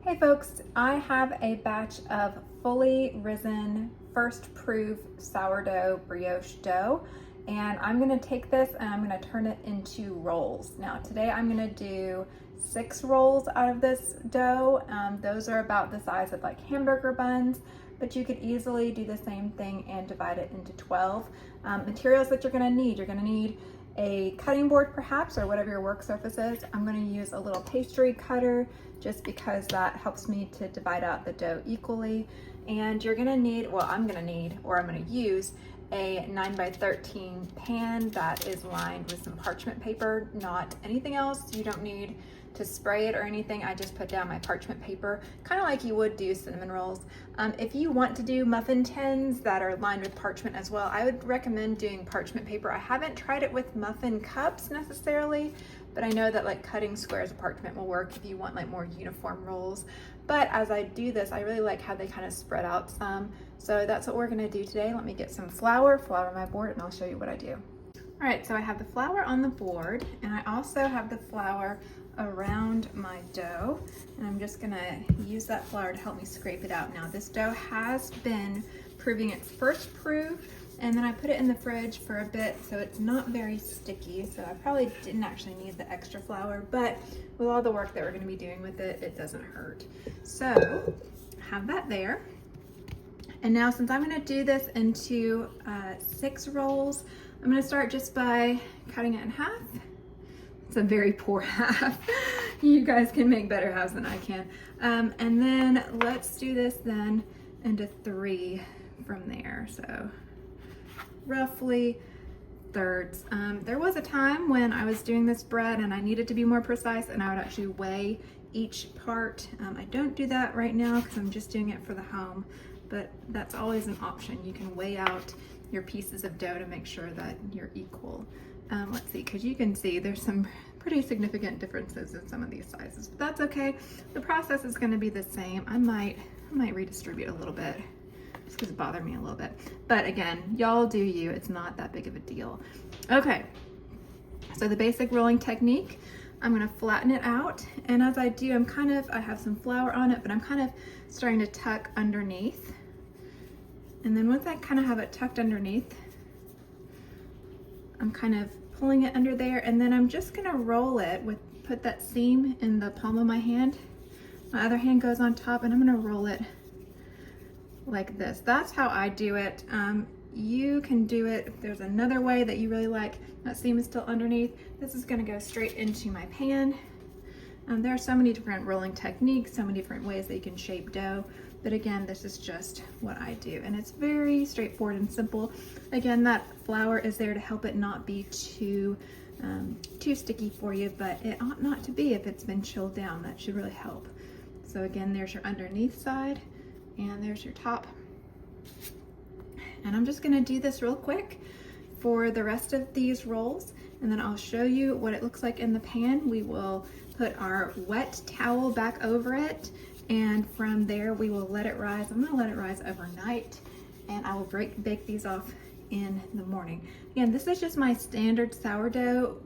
Hey folks, I have a batch of fully risen first proof sourdough brioche dough, and I'm gonna take this and I'm gonna turn it into rolls. Now today I'm gonna do 6 rolls out of this dough. Those are about the size of like hamburger buns, but you could easily do the same thing and divide it into 12. Materials that you're gonna need a cutting board perhaps, or whatever your work surface is. I'm gonna use a little pastry cutter just because that helps me to divide out the dough equally. And you're gonna need, well, I'm gonna use a 9x13 pan that is lined with some parchment paper, not anything else. You don't need to spray it or anything. I just put down my parchment paper, kind of like you would do cinnamon rolls. If you want to do muffin tins that are lined with parchment as well, I would recommend doing parchment paper. I haven't tried it with muffin cups necessarily, but I know that like cutting squares of parchment will work if you want like more uniform rolls. But as I do this, I really like how they kind of spread out some. So that's what we're gonna do today. Let me get some flour my board, and I'll show you what I do. All right, so I have the flour on the board, and I also have the flour around my dough, and I'm just gonna use that flour to help me scrape it out. Now this dough has been proving its first proof, and then I put it in the fridge for a bit so it's not very sticky, so I probably didn't actually need the extra flour, but with all the work that we're gonna be doing with it, it doesn't hurt. So have that there. And now since I'm gonna do this into 6 rolls, I'm gonna start just by cutting it in half. It's a very poor half. You guys can make better halves than I can. And then let's do this then into 3 from there. So roughly thirds. There was a time when I was doing this bread and I needed to be more precise, and I would actually weigh each part. I don't do that right now because I'm just doing it for the home, but that's always an option. You can weigh out your pieces of dough to make sure that you're equal. Let's see, because you can see there's some pretty significant differences in some of these sizes, but that's okay. The process is going to be the same. I might redistribute a little bit just because it bothered me a little bit. But again, y'all do you. It's not that big of a deal. Okay, so the basic rolling technique, I'm going to flatten it out, and as I do, I have some flour on it, but I'm kind of starting to tuck underneath. And then once I kind of have it tucked underneath, I'm kind of pulling it under there, and then I'm just gonna roll it put that seam in the palm of my hand. My other hand goes on top, and I'm gonna roll it like this. That's how I do it. You can do it if there's another way that you really like. That seam is still underneath. This is gonna go straight into my pan. There are so many different rolling techniques, so many different ways that you can shape dough. But again, this is just what I do, and it's very straightforward and simple. Again, that flour is there to help it not be too sticky for you, but it ought not to be if it's been chilled down. That should really help. So again, there's your underneath side, and there's your top. And I'm just gonna do this real quick for the rest of these rolls, and then I'll show you what it looks like in the pan. We will put our wet towel back over it, and from there we will let it rise. I'm gonna let it rise overnight, and I will bake these off in the morning. Again, this is just my standard sourdough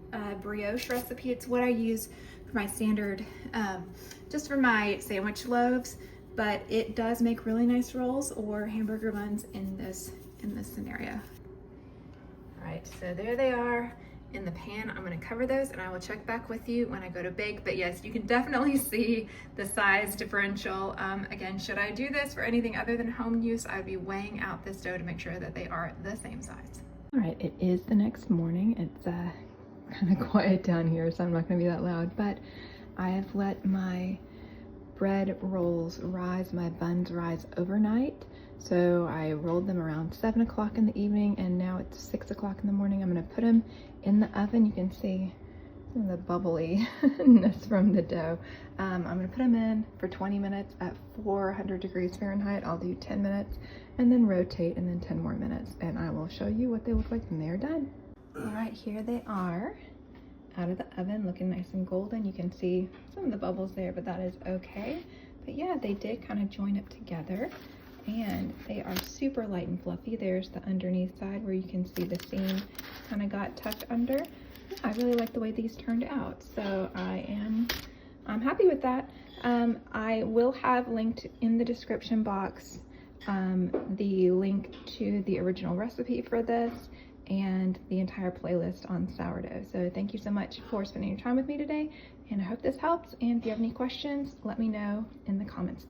brioche recipe. It's what I use for my standard, just for my sandwich loaves, but it does make really nice rolls or hamburger buns in this scenario. All right, so there they are in the pan. I'm gonna cover those, and I will check back with you when I go to bake. But yes, you can definitely see the size differential. Again, should I do this for anything other than home use, I would be weighing out this dough to make sure that they are the same size. All right, it is the next morning. It's kind of quiet down here, so I'm not gonna be that loud, but I have let my bread rolls rise, my buns rise overnight. So I rolled them around 7 o'clock in the evening, and now it's 6 o'clock in the morning. I'm gonna put them in the oven. You can see some of the bubbliness from the dough. I'm gonna put them in for 20 minutes at 400 degrees Fahrenheit. I'll do 10 minutes and then rotate, and then 10 more minutes, and I will show you what they look like when they're done. All right, here they are out of the oven, looking nice and golden. You can see some of the bubbles there, but that is okay. But yeah, they did kind of join up together, and they are super light and fluffy. There's the underneath side where you can see the seam kind of got tucked under. I really like the way these turned out, so I am I'm happy with that. I will have linked in the description box the link to the original recipe for this and the entire playlist on sourdough. So thank you so much for spending your time with me today, and I hope this helps. And if you have any questions, let me know in the comments.